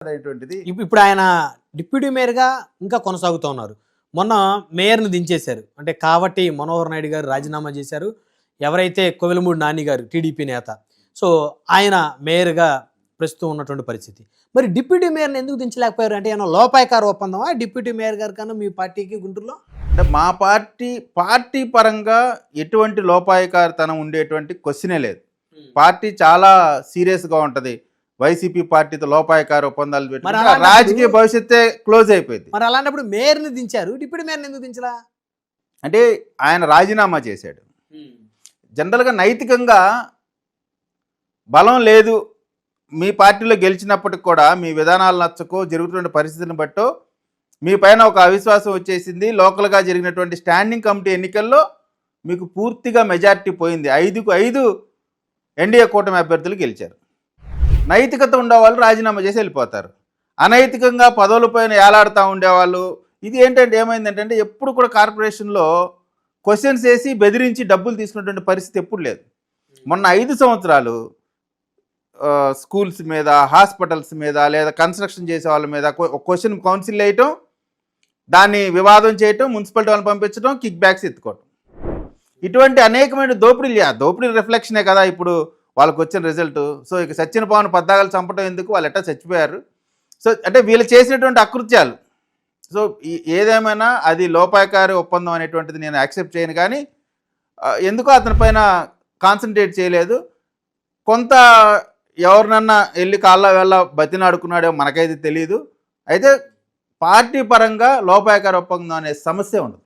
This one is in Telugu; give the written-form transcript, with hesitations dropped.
అనేటువంటిది ఇప్పుడు ఆయన డిప్యూటీ మేయర్గా ఇంకా కొనసాగుతూ ఉన్నారు. మొన్న మేయర్ని దించేశారు. అంటే కాబట్టి మనోహర్ నాయుడు గారు రాజీనామా చేశారు. ఎవరైతే కోవెలమూడి నాని గారు టీడీపీ నేత, సో ఆయన మేయర్గా ప్రస్తుతం ఉన్నటువంటి పరిస్థితి. మరి డిప్యూటీ మేయర్ని ఎందుకు దించలేకపోయారు? అంటే ఏమైనా లోపాయకార ఒప్పందమా డిప్యూటీ మేయర్ గారి కన్నా మీ పార్టీకి గుంటూరులో? అంటే మా పార్టీ పరంగా ఎటువంటి లోపాయకారితనం ఉండేటువంటి క్వశ్చనే లేదు. పార్టీ చాలా సీరియస్గా ఉంటుంది. వైసీపీ పార్టీతో లోపాయకార ఒప్పందాలు పెట్టి రాజకీయ భవిష్యత్తే క్లోజ్ అయిపోయింది. మరి అలాంటప్పుడు మేయర్ని దించారు, డిప్యూటీ మేయర్ని ఎందుకు దించలా? అంటే ఆయన రాజీనామా చేశాడు. జనరల్గా నైతికంగా బలం లేదు, మీ పార్టీలో గెలిచినప్పటికి కూడా మీ విధానాలు నచ్చకో జరుగుతున్న పరిస్థితిని బట్టో మీ పైన ఒక అవిశ్వాసం వచ్చేసింది. లోకల్గా జరిగినటువంటి స్టాండింగ్ కమిటీ ఎన్నికల్లో మీకు పూర్తిగా మెజారిటీ పోయింది. 5కు 5 ఎన్డీఏ కూటమి అభ్యర్థులు గెలిచారు. నైతికత ఉండేవాళ్ళు రాజీనామా చేసి వెళ్ళిపోతారు. అనైతికంగా పదవుల పైన ఏలాడుతూ ఉండేవాళ్ళు. ఇది ఏంటంటే ఏమైందంటే ఎప్పుడు కూడా కార్పొరేషన్లో క్వశ్చన్స్ వేసి బెదిరించి డబ్బులు తీసుకున్నటువంటి పరిస్థితి ఎప్పుడు లేదు. మొన్న 5 సంవత్సరాలు స్కూల్స్ మీద, హాస్పిటల్స్ మీద, లేదా కన్స్ట్రక్షన్ చేసే వాళ్ళ మీద క్వశ్చన్ కౌన్సిల్ వేయటం, దాన్ని వివాదం చేయటం, మున్సిపాలిటీ వాళ్ళని పంపించడం, కిక్ బ్యాక్స్ ఎత్తుకోవటం, ఇటువంటి అనేకమైన దోపిడీ రిఫ్లెక్షనే కదా ఇప్పుడు వాళ్ళకు వచ్చిన రిజల్ట్. సో ఇక సచిన పవన్ పద్దాగలు చంపడం ఎందుకు, వాళ్ళు ఎట్టా చచ్చిపోయారు. సో అంటే వీళ్ళు చేసినటువంటి అకృత్యాలు. సో ఏదేమైనా అది లోపాయకారి ఒప్పందం అనేటువంటిది నేను యాక్సెప్ట్ చేయను. కానీ ఎందుకో అతని పైన కాన్సన్ట్రేట్ చేయలేదు. కొంత ఎవరినన్నా వెళ్ళి కాళ్ళ వెళ్ళ బతినాడుకున్నాడో మనకైతే తెలియదు. అయితే పార్టీ పరంగా లోపాయకారి ఒప్పందం అనే సమస్య ఉండదు.